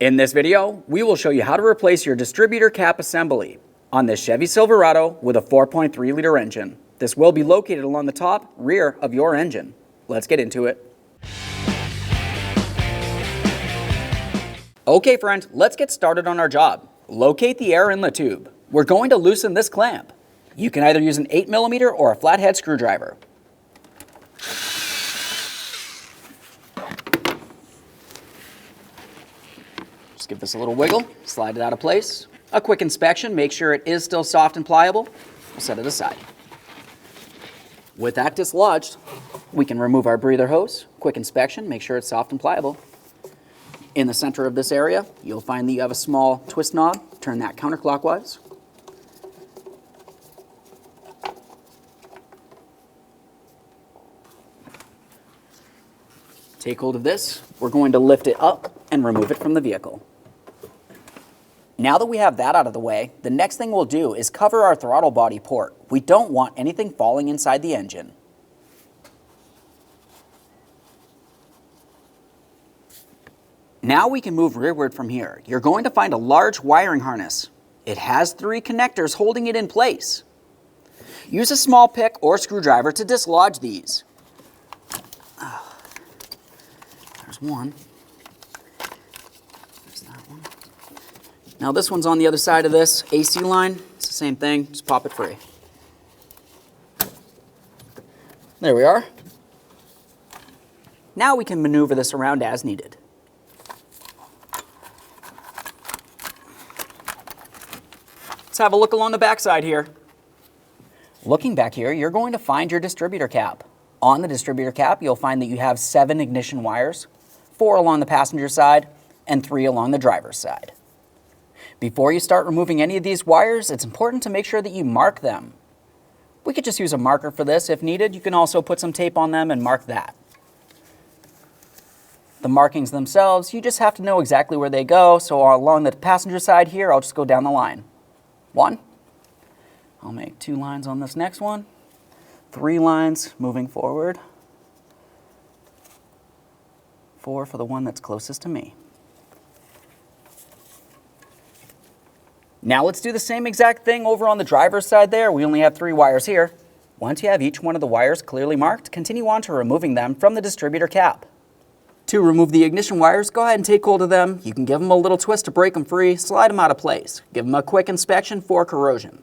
In this video, we will show you how to replace your distributor cap assembly on this Chevy Silverado with a 4.3-liter engine. This will be located along the top rear of your engine. Let's get into it. Okay friend, let's get started on our job. Locate the air inlet tube. We're going to loosen this clamp. You can either use an 8mm or a flathead screwdriver. Just give this a little wiggle, slide it out of place. A quick inspection, make sure it is still soft and pliable. We'll set it aside. With that dislodged, we can remove our breather hose. Quick inspection, make sure it's soft and pliable. In the center of this area, you'll find that you have a small twist knob. Turn that counterclockwise. Take hold of this. We're going to lift it up and remove it from the vehicle. Now that we have that out of the way, the next thing we'll do is cover our throttle body port. We don't want anything falling inside the engine. Now we can move rearward from here. You're going to find a large wiring harness. It has 3 connectors holding it in place. Use a small pick or screwdriver to dislodge these. There's one. There's that one. Now this one's on the other side of this AC line. It's the same thing, just pop it free. There we are. Now we can maneuver this around as needed. Let's have a look along the backside here. Looking back here, you're going to find your distributor cap. On the distributor cap, you'll find that you have 7 ignition wires, 4 along the passenger side, and 3 along the driver's side. Before you start removing any of these wires, it's important to make sure that you mark them. We could just use a marker for this if needed. You can also put some tape on them and mark that. The markings themselves, you just have to know exactly where they go. So along the passenger side here, I'll just go down the line. 1. I'll make 2 lines on this next one. 3 lines moving forward. 4 for the one that's closest to me. Now let's do the same exact thing over on the driver's side there. We only have 3 wires here. Once you have each one of the wires clearly marked, continue on to removing them from the distributor cap. To remove the ignition wires, go ahead and take hold of them. You can give them a little twist to break them free, slide them out of place. Give them a quick inspection for corrosion.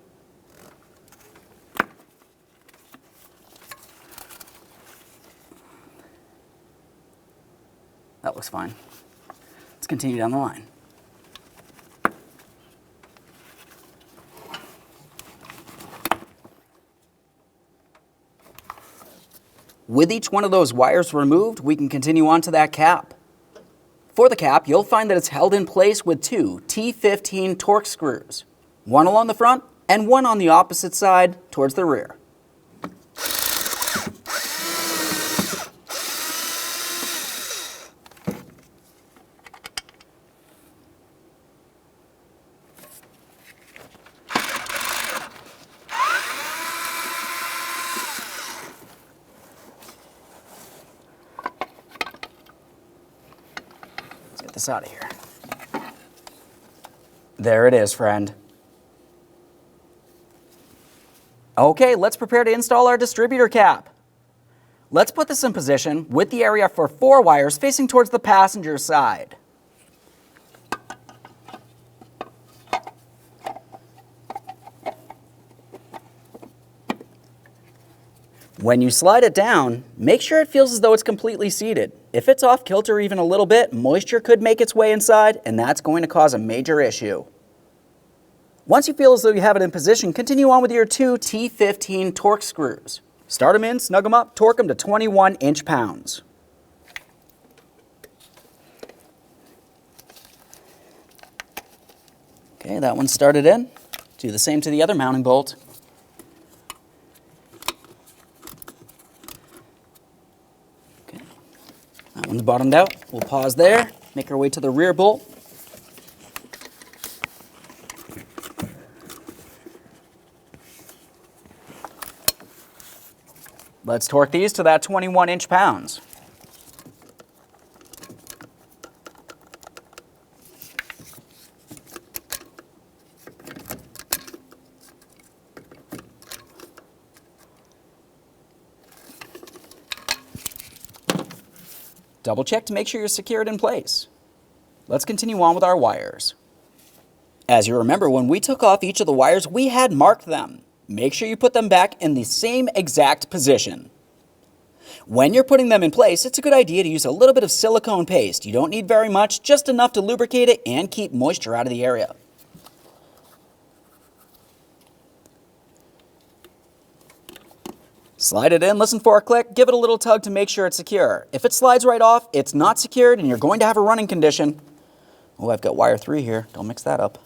That looks fine. Let's continue down the line. With each one of those wires removed, we can continue on to that cap. For the cap, you'll find that it's held in place with 2 T15 Torx screws, one along the front and one on the opposite side towards the rear. Get this out of here. There it is, friend. Okay, let's prepare to install our distributor cap. Let's put this in position with the area for 4 wires facing towards the passenger side. When you slide it down, make sure it feels as though it's completely seated. If it's off kilter even a little bit, moisture could make its way inside, and that's going to cause a major issue. Once you feel as though you have it in position, continue on with your 2 T15 Torx screws. Start them in, snug them up, torque them to 21 inch-pounds. Okay, that one started in. Do the same to the other mounting bolt. That one's bottomed out. We'll pause there, make our way to the rear bolt. Let's torque these to that 21 inch-pounds. Double check to make sure you're secured in place. Let's continue on with our wires. As you remember, when we took off each of the wires, we had marked them. Make sure you put them back in the same exact position. When you're putting them in place, it's a good idea to use a little bit of silicone paste. You don't need very much, just enough to lubricate it and keep moisture out of the area. Slide it in, listen for a click, give it a little tug to make sure it's secure. If it slides right off, it's not secured and you're going to have a running condition. Oh, I've got wire 3 here. Don't mix that up.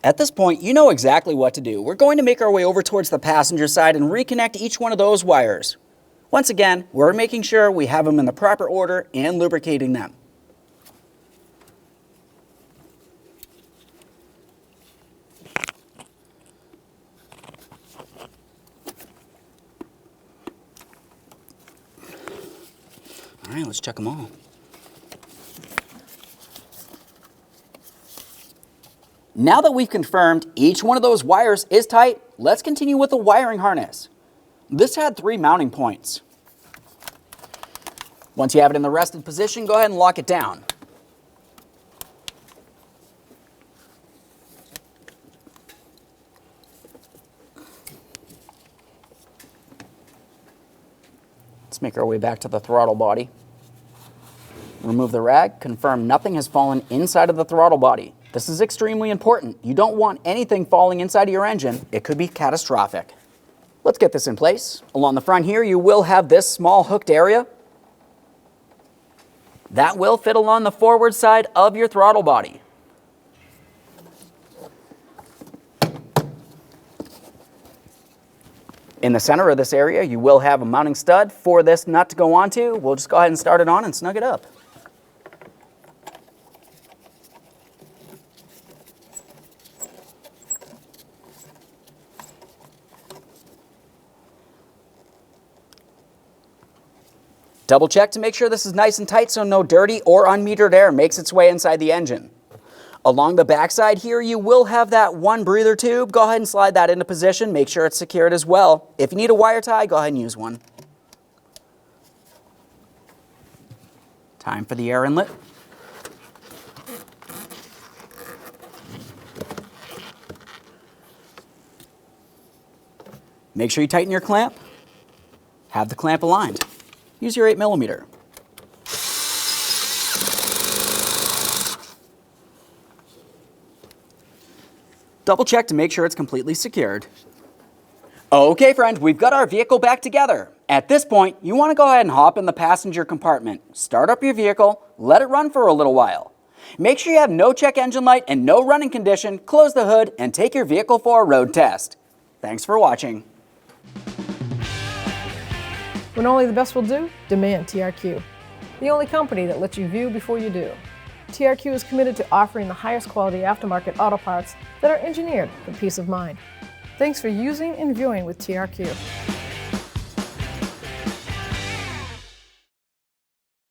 At this point, you know exactly what to do. We're going to make our way over towards the passenger side and reconnect each one of those wires. Once again, we're making sure we have them in the proper order and lubricating them. All right, let's check them all. Now that we've confirmed each one of those wires is tight, let's continue with the wiring harness. This had 3 mounting points. Once you have it in the rested position, go ahead and lock it down. Let's make our way back to the throttle body. Remove the rag, confirm nothing has fallen inside of the throttle body. This is extremely important. You don't want anything falling inside of your engine. It could be catastrophic. Let's get this in place. Along the front here, you will have this small hooked area. That will fit along the forward side of your throttle body. In the center of this area, you will have a mounting stud for this nut to go onto. We'll just go ahead and start it on and snug it up. Double check to make sure this is nice and tight so no dirty or unmetered air makes its way inside the engine. Along the backside here, you will have that 1 breather tube. Go ahead and slide that into position. Make sure it's secured as well. If you need a wire tie, go ahead and use one. Time for the air inlet. Make sure you tighten your clamp. Have the clamp aligned. Use your 8mm. Double check to make sure it's completely secured. Okay, friend, we've got our vehicle back together. At this point, you want to go ahead and hop in the passenger compartment. Start up your vehicle, let it run for a little while. Make sure you have no check engine light and no running condition, close the hood, and take your vehicle for a road test. Thanks for watching. When only the best will do, demand TRQ. The only company that lets you view before you do. TRQ is committed to offering the highest quality aftermarket auto parts that are engineered for peace of mind. Thanks for using and viewing with TRQ.